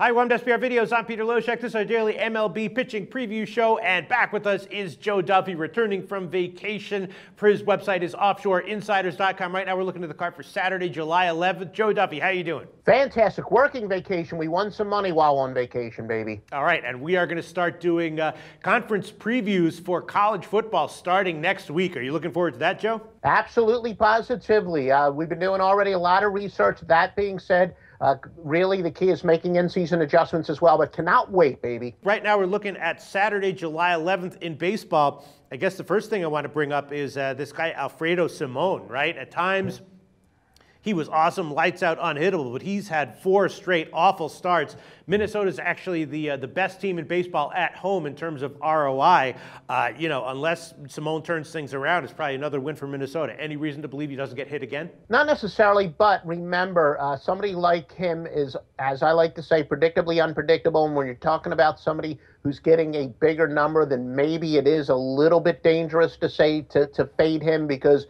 Hi, welcome to SBR Videos. I'm Peter Loshak. This is our daily MLB pitching preview show, and back with us is Joe Duffy, returning from vacation. For his website is offshoreinsiders.com. Right now, we're looking at the card for Saturday, July 11th. Joe Duffy, how you doing? Fantastic. Working vacation. We won some money while on vacation, baby. All right, and we are going to start doing conference previews for college football starting next week. Are you looking forward to that, Joe? Absolutely, positively. We've been doing already a lot of research. That being said, really, the key is making in-season adjustments as well, but cannot wait, baby. Right now, we're looking at Saturday, July 11th in baseball. I guess the first thing I want to bring up is this guy, Alfredo Simon, right? At times, he was awesome, lights out, unhittable, but he's had 4 straight awful starts. Minnesota's actually the best team in baseball at home in terms of ROI. Unless Simone turns things around, it's probably another win for Minnesota. Any reason to believe he doesn't get hit again? Not necessarily, but remember, somebody like him is, as I like to say, predictably unpredictable. And when you're talking about somebody who's getting a bigger number, then maybe it is a little bit dangerous to say to fade him, because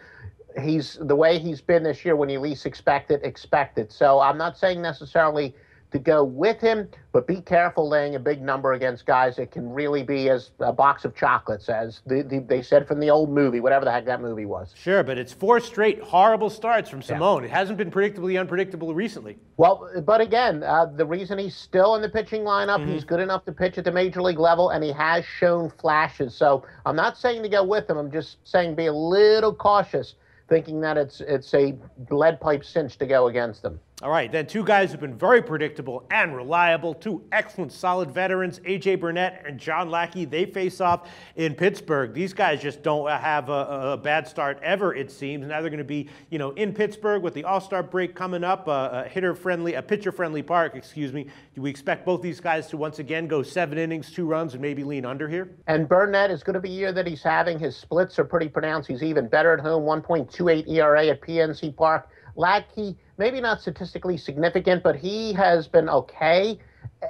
he's the way he's been this year. When you least expect it. So I'm not saying necessarily to go with him, but be careful laying a big number against guys that can really be as a box of chocolates, as they said from the old movie, whatever the heck that movie was. Sure, but it's 4 straight horrible starts from Simone. Yeah. It hasn't been predictably unpredictable recently. Well, but again, the reason he's still in the pitching lineup, he's good enough to pitch at the major league level, and he has shown flashes. So I'm not saying to go with him. I'm just saying be a little cautious, thinking that it's a lead pipe cinch to go against them. All right, then 2 guys who've been very predictable and reliable, 2 excellent, solid veterans, A.J. Burnett and John Lackey. They face off in Pittsburgh. These guys just don't have a bad start ever, it seems. Now they're going to be, in Pittsburgh with the All-Star break coming up, a pitcher-friendly park, excuse me. Do we expect both these guys to once again go 7 innings, 2 runs, and maybe lean under here? And Burnett is going to be a year that he's having. His splits are pretty pronounced. He's even better at home, 1.28 ERA at PNC Park. Lackey, maybe not statistically significant, but he has been okay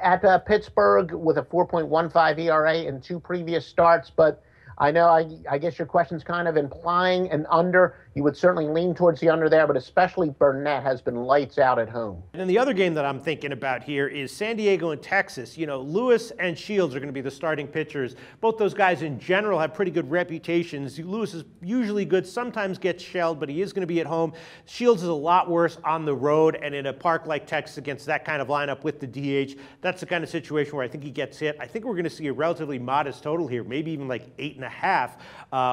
at Pittsburgh with a 4.15 ERA in 2 previous starts. But I know, I guess your question's kind of implying an under. You would certainly lean towards the under there, but especially Burnett has been lights out at home. And then the other game that I'm thinking about here is San Diego and Texas. Lewis and Shields are going to be the starting pitchers. Both those guys in general have pretty good reputations. Lewis is usually good, sometimes gets shelled, but he is going to be at home. Shields is a lot worse on the road, and in a park like Texas against that kind of lineup with the DH, that's the kind of situation where I think he gets hit. I think we're going to see a relatively modest total here, maybe even like 8.5,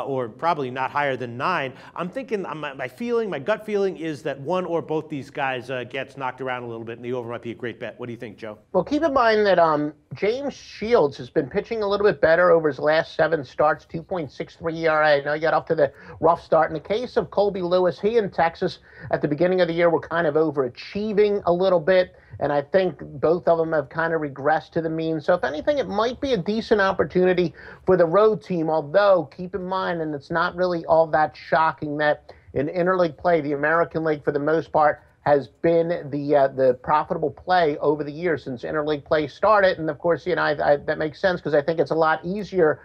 or probably not higher than 9. I'm thinking, my gut feeling is that one or both these guys gets knocked around a little bit, and the over might be a great bet. What do you think, Joe? Well, keep in mind that James Shields has been pitching a little bit better over his last 7 starts, 2.63 ERA. I know he got off to the rough start. In the case of Colby Lewis, he and Texas at the beginning of the year were kind of overachieving a little bit, and I think both of them have kind of regressed to the mean. So if anything, it might be a decent opportunity for the road team, although keep in mind, and it's not really all that shocking, that in interleague play, the American League, for the most part, has been the profitable play over the years since interleague play started. And of course, that makes sense, because I think it's a lot easier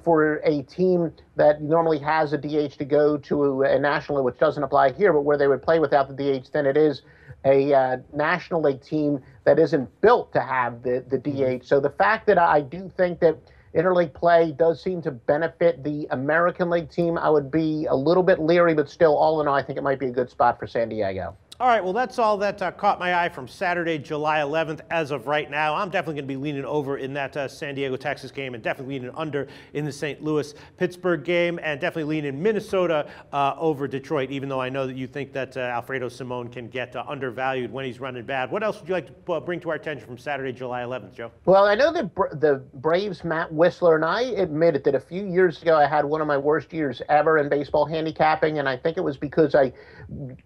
for a team that normally has a DH to go to a National League, which doesn't apply here, but where they would play without the DH, than it is a National League team that isn't built to have the DH. So the fact that I do think that interleague play does seem to benefit the American League team, I would be a little bit leery, but still, all in all, I think it might be a good spot for San Diego. All right, well, that's all that caught my eye from Saturday, July 11th as of right now. I'm definitely going to be leaning over in that San Diego, Texas game, and definitely leaning under in the St. Louis, Pittsburgh game, and definitely leaning Minnesota over Detroit, even though I know that you think that Alfredo Simon can get undervalued when he's running bad. What else would you like to bring to our attention from Saturday, July 11th, Joe? Well, I know that the Braves' Matt Whistler, and I admitted that a few years ago I had one of my worst years ever in baseball handicapping, and I think it was because I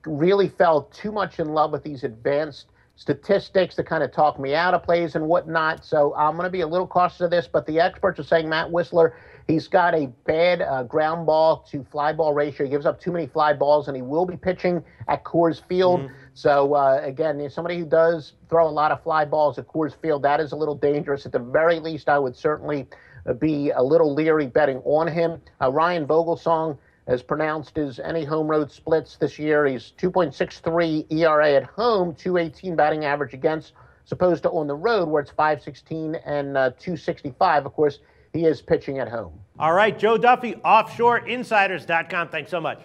really fell too much in love with these advanced statistics that kind of talk me out of plays and whatnot. So I'm going to be a little cautious of this, but the experts are saying Matt Whistler, he's got a bad ground ball to fly ball ratio. He gives up too many fly balls, and he will be pitching at Coors Field. So again, somebody who does throw a lot of fly balls at Coors Field, that is a little dangerous. At the very least, I would certainly be a little leery betting on him. Ryan Vogelsong as pronounced as any home road splits this year. He's 2.63 ERA at home, 218 batting average against as opposed to on the road where it's 516 and 265. Of course, he is pitching at home. All right, Joe Duffy, offshoreinsiders.com. Thanks so much.